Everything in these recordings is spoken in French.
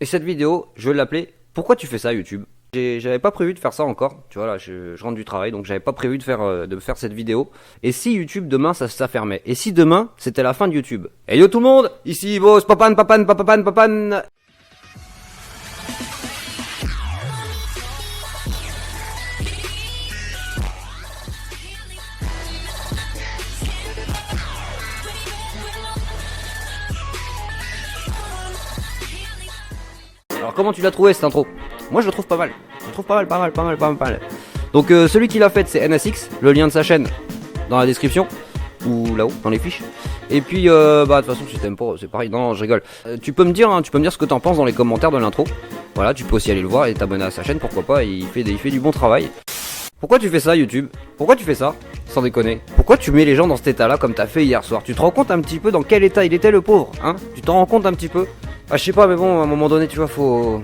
Et cette vidéo, je vais l'appeler Pourquoi tu fais ça YouTube? J'avais pas prévu de faire ça encore, tu vois là, je rentre du travail, donc j'avais pas prévu de faire cette vidéo. Et si YouTube demain ça fermait? Et si demain c'était la fin de YouTube? Hey yo tout le monde, ici Boss Papan Papan Papan Papan. Alors comment tu l'as trouvé cette intro? Moi je le trouve pas mal. Je le trouve pas mal. Donc celui qui l'a fait c'est NSX, le lien de sa chaîne dans la description ou là-haut dans les fiches. Et puis de toute façon si t'aimes pas c'est pareil, non je rigole. Tu peux me dire ce que t'en penses dans les commentaires de l'intro. Voilà, tu peux aussi aller le voir et t'abonner à sa chaîne, pourquoi pas, il fait du bon travail. Pourquoi tu fais ça YouTube? Pourquoi tu fais ça? Sans déconner. Pourquoi tu mets les gens dans cet état là comme t'as fait hier soir? Tu te rends compte un petit peu dans quel état il était le pauvre, hein? Tu t'en rends compte un petit peu? Ah je sais pas mais bon à un moment donné tu vois faut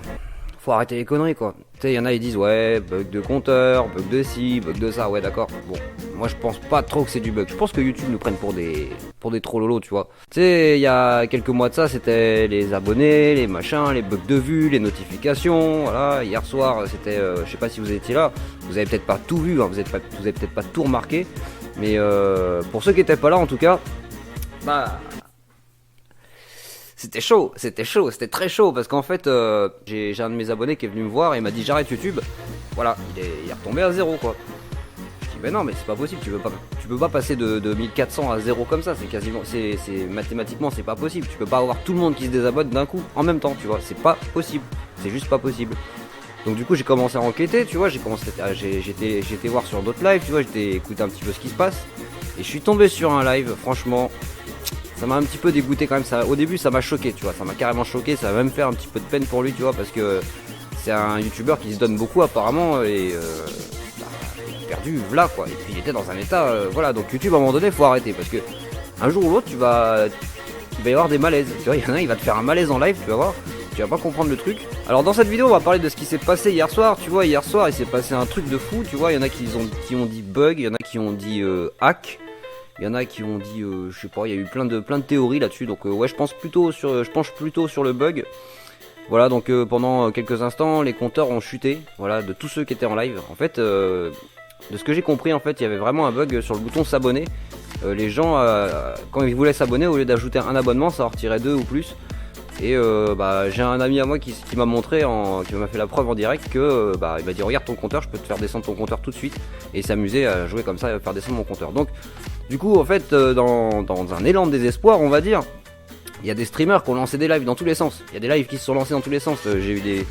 arrêter les conneries quoi. Tu sais, il y en a ils disent ouais, bug de compteur, bug de ci, bug de ça, ouais d'accord. Bon, moi je pense pas trop que c'est du bug. Je pense que YouTube nous prenne pour des trollolos, tu vois. Tu sais, il y a quelques mois de ça, c'était les abonnés, les machins, les bugs de vue, les notifications, voilà. Hier soir, c'était je sais pas si vous étiez là, vous avez peut-être pas tout vu, hein, vous avez peut-être pas tout remarqué, mais pour ceux qui étaient pas là en tout cas, bah c'était chaud, c'était très chaud parce qu'en fait j'ai un de mes abonnés qui est venu me voir et m'a dit j'arrête YouTube. Voilà, il est retombé à zéro quoi. Je dis mais non mais c'est pas possible, tu peux pas passer de 1400 à zéro comme ça, c'est mathématiquement c'est pas possible. Tu peux pas avoir tout le monde qui se désabonne d'un coup en même temps, tu vois, c'est pas possible, c'est juste pas possible. Donc du coup j'ai commencé à enquêter, tu vois, j'étais voir sur d'autres lives, tu vois, j'étais écouter un petit peu ce qui se passe et je suis tombé sur un live, franchement. Ça m'a un petit peu dégoûté quand même, au début ça m'a choqué, tu vois, ça m'a carrément choqué, ça va même faire un petit peu de peine pour lui, tu vois, parce que c'est un youtubeur qui se donne beaucoup apparemment et il a perdu, voilà quoi, et puis il était dans un état, voilà, donc YouTube à un moment donné faut arrêter, parce que un jour ou l'autre il va y avoir des malaises, tu vois, il y en a il va te faire un malaise en live, tu vas voir, tu vas pas comprendre le truc. Alors dans cette vidéo on va parler de ce qui s'est passé hier soir, tu vois, hier soir il s'est passé un truc de fou, tu vois, il y en a qui ont dit bug, il y en a qui ont dit hack. Il y en a qui ont dit, je sais pas, il y a eu plein de théories là-dessus. Donc ouais, je penche plutôt sur le bug. Voilà, donc pendant quelques instants, les compteurs ont chuté. Voilà, de tous ceux qui étaient en live. En fait, de ce que j'ai compris, en fait, il y avait vraiment un bug sur le bouton s'abonner. Les gens, quand ils voulaient s'abonner, au lieu d'ajouter un abonnement, ça en retirait 2 ou plus. Et j'ai un ami à moi qui m'a montré, qui m'a fait la preuve en direct que il m'a dit regarde ton compteur, je peux te faire descendre ton compteur tout de suite. Et il s'amusait à jouer comme ça et à faire descendre mon compteur. Donc du coup en fait dans un élan de désespoir on va dire, il y a des streamers qui ont lancé des lives dans tous les sens. Il y a des lives qui se sont lancés dans tous les sens. J'ai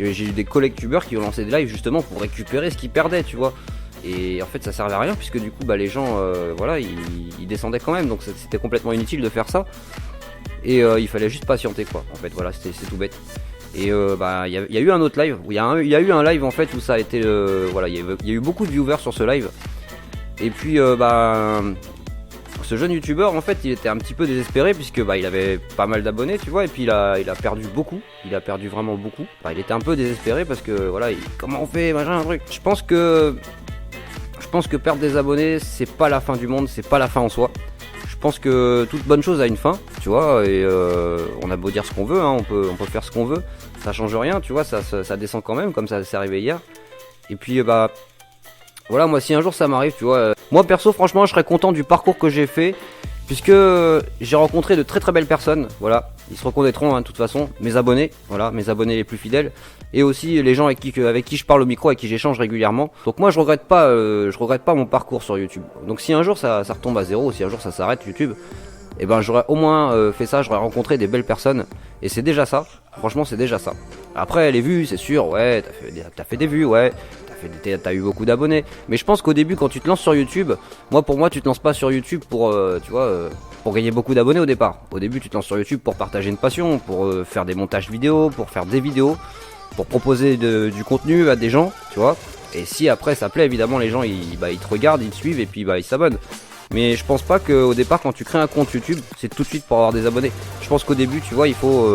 eu des collectubeurs qui ont lancé des lives justement pour récupérer ce qu'ils perdaient, tu vois. Et en fait ça servait à rien puisque du coup les gens voilà ils descendaient quand même, donc c'était complètement inutile de faire ça. Et il fallait juste patienter quoi, en fait voilà, c'est tout bête. Et il y a eu un autre live, où il y a eu un live en fait où ça a été, voilà, il y a eu beaucoup de viewers sur ce live. Et puis ce jeune youtubeur en fait il était un petit peu désespéré puisque il avait pas mal d'abonnés, tu vois, et puis il a perdu beaucoup, il a perdu vraiment beaucoup. Il était un peu désespéré parce que voilà, comment on fait, machin, un truc. Je pense que perdre des abonnés c'est pas la fin du monde, c'est pas la fin en soi. Je pense que toute bonne chose a une fin, tu vois, et on a beau dire ce qu'on veut, hein, on peut faire ce qu'on veut, ça change rien, tu vois, ça descend quand même, comme ça s'est arrivé hier. Et puis voilà, moi si un jour ça m'arrive, tu vois, moi perso franchement je serais content du parcours que j'ai fait, puisque j'ai rencontré de très très belles personnes, voilà, ils se reconnaîtront hein, de toute façon, mes abonnés, voilà, mes abonnés les plus fidèles, et aussi les gens avec qui je parle au micro, avec qui j'échange régulièrement. Donc moi je regrette pas mon parcours sur YouTube. Donc si un jour ça retombe à zéro, si un jour ça s'arrête YouTube, et ben j'aurais au moins fait ça, j'aurais rencontré des belles personnes, et c'est déjà ça, franchement c'est déjà ça. Après les vues, c'est sûr, ouais, t'as fait des vues, ouais, t'as eu beaucoup d'abonnés, mais je pense qu'au début quand tu te lances sur YouTube, pour moi tu te lances pas sur YouTube pour tu vois pour gagner beaucoup d'abonnés au départ. Au début tu te lances sur YouTube pour partager une passion, pour faire des montages vidéo, pour faire des vidéos, pour proposer du contenu à des gens, tu vois. Et si après ça plaît, évidemment les gens ils te regardent, ils te suivent et puis ils s'abonnent. Mais je pense pas qu'au départ quand tu crées un compte YouTube, c'est tout de suite pour avoir des abonnés. Je pense qu'au début tu vois il faut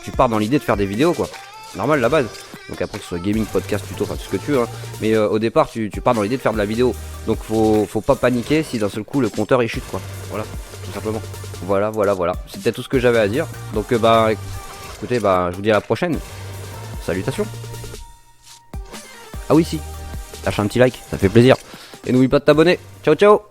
tu pars dans l'idée de faire des vidéos quoi. Normal la base. Donc après que ce soit gaming, podcast, tuto, enfin tout ce que tu veux hein. Mais au départ tu pars dans l'idée de faire de la vidéo. Donc faut pas paniquer si d'un seul coup le compteur il chute quoi. Voilà, tout simplement. Voilà. C'était tout ce que j'avais à dire. Donc écoutez, bah, je vous dis à la prochaine. Salutations. Ah oui, si. Lâche un petit like, ça fait plaisir. Et n'oublie pas de t'abonner. Ciao, ciao.